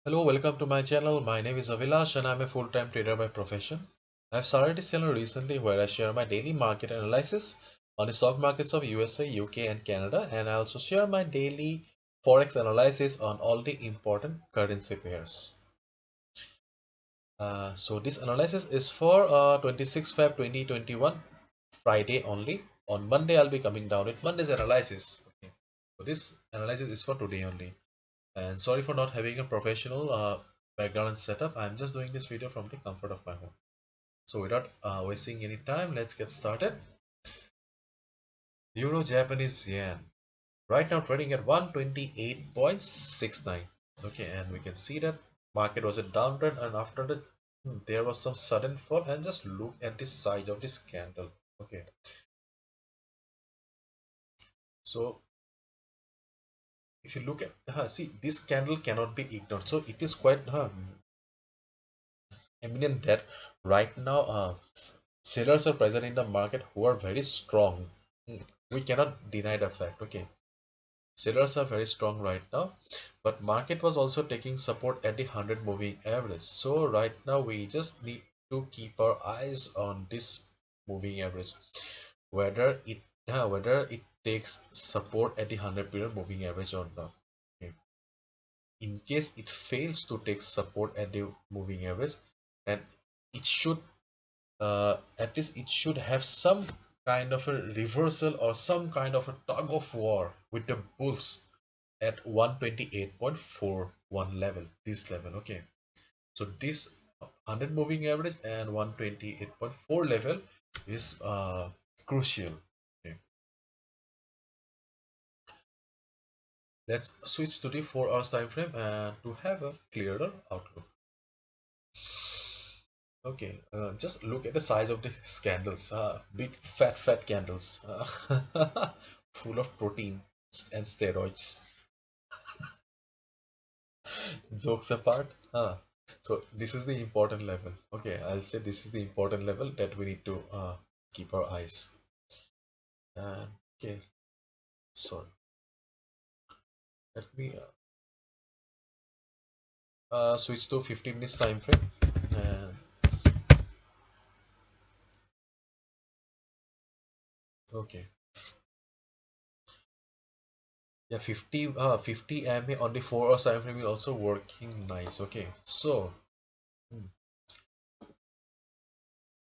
Hello, welcome to my channel. My name is Avilash and I'm a full-time trader by profession. I've started this channel recently where I share my daily market analysis on the stock markets of USA, UK and Canada, and I also share my daily Forex analysis on all the important currency pairs. So this analysis is for 26 Feb 2021 Friday only. On Monday I'll be coming down with Monday's analysis. Okay. So this analysis is for today only. And sorry for not having a professional background setup. I'm just doing this video from the comfort of my home. So without wasting any time, let's get started. Euro Japanese yen right now trading at 128.69. Okay, and we can see that market was a downtrend, and after that there was some sudden fall. And just look at the size of this candle. Okay, so if you look at see, this candle cannot be ignored. So it is quite eminent that right now sellers are present in the market who are very strong. We cannot deny the fact. Okay, sellers are very strong right now, but market was also taking support at the 100 moving average. So right now we just need to keep our eyes on this moving average, whether it takes support at the 100 period moving average or not. Okay. In case it fails to take support at the moving average, then it should at least it should have some kind of a reversal or some kind of a tug of war with the bulls at 128.41 level, this level. Okay, so this 100 moving average and 128.4 level is crucial. Okay, let's switch to the 4 hours time frame and to have a clearer outlook. Okay, just look at the size of the candles. Big fat candles, full of protein and steroids. Jokes apart, so this is the important level. Okay, I'll say this is the important level that we need to keep our eyes. Okay, sorry. Let me switch to 15 minutes time frame. And okay, yeah, 50 MA on the 4 hours time frame is also working nice. Okay, so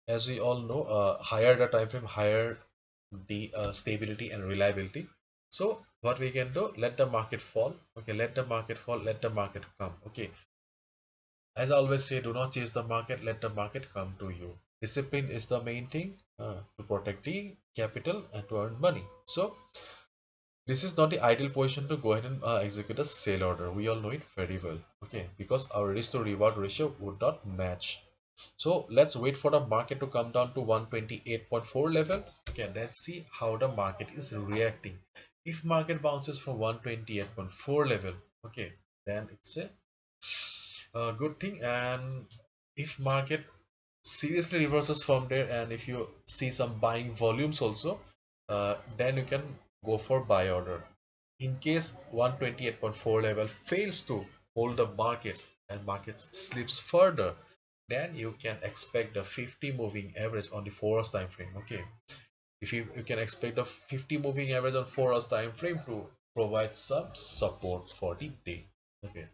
as we all know, higher the time frame, higher the stability and reliability. So what we can do, let the market fall. Okay, let the market fall, let the market come. Okay, as I always say, do not chase the market, let the market come to you. Discipline is the main thing to protect the capital and to earn money. So this is not the ideal position to go ahead and execute a sale order. We all know it very well. Okay, because our risk to reward ratio would not match. So let's wait for the market to come down to 128.4 level. Okay, let's see how the market is reacting. If market bounces from 128.4 level, okay, then it's a good thing. And if market seriously reverses from there, and if you see some buying volumes also, then you can go for buy order. In case 128.4 level fails to hold the market and market slips further, then you can expect the 50 moving average on the 4 hours time frame. Okay, if you can expect the 50 moving average on 4 hours time frame to provide some support for the day. Okay,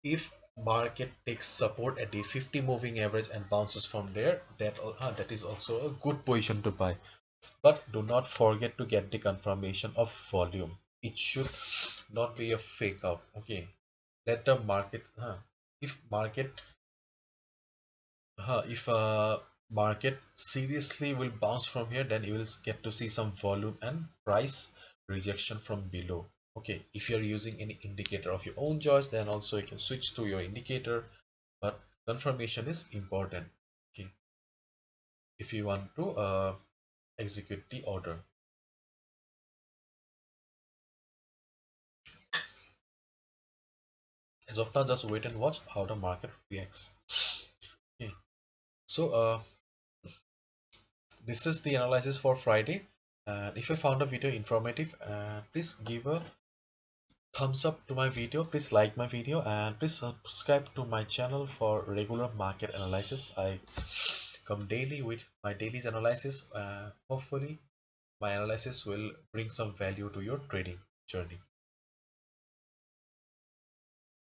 if market takes support at the 50 moving average and bounces from there, that is also a good position to buy. But do not forget to get the confirmation of volume. It should not be a fake out. Okay, let the market if market if market seriously will bounce from here, then you will get to see some volume and price rejection from below. Okay, if you're using any indicator of your own choice, then also you can switch to your indicator, but confirmation is important. Okay, if you want to execute the order. As of now, just wait and watch how the market reacts. Okay, so this is the analysis for Friday. And if you found the video informative, please give a thumbs up to my video, please like my video, and please subscribe to my channel for regular market analysis. I come daily with my daily analysis. Hopefully my analysis will bring some value to your trading journey.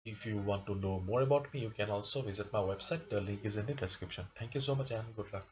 If you want to know more about me, you can also visit my website. The link is in the description. Thank you so much and good luck.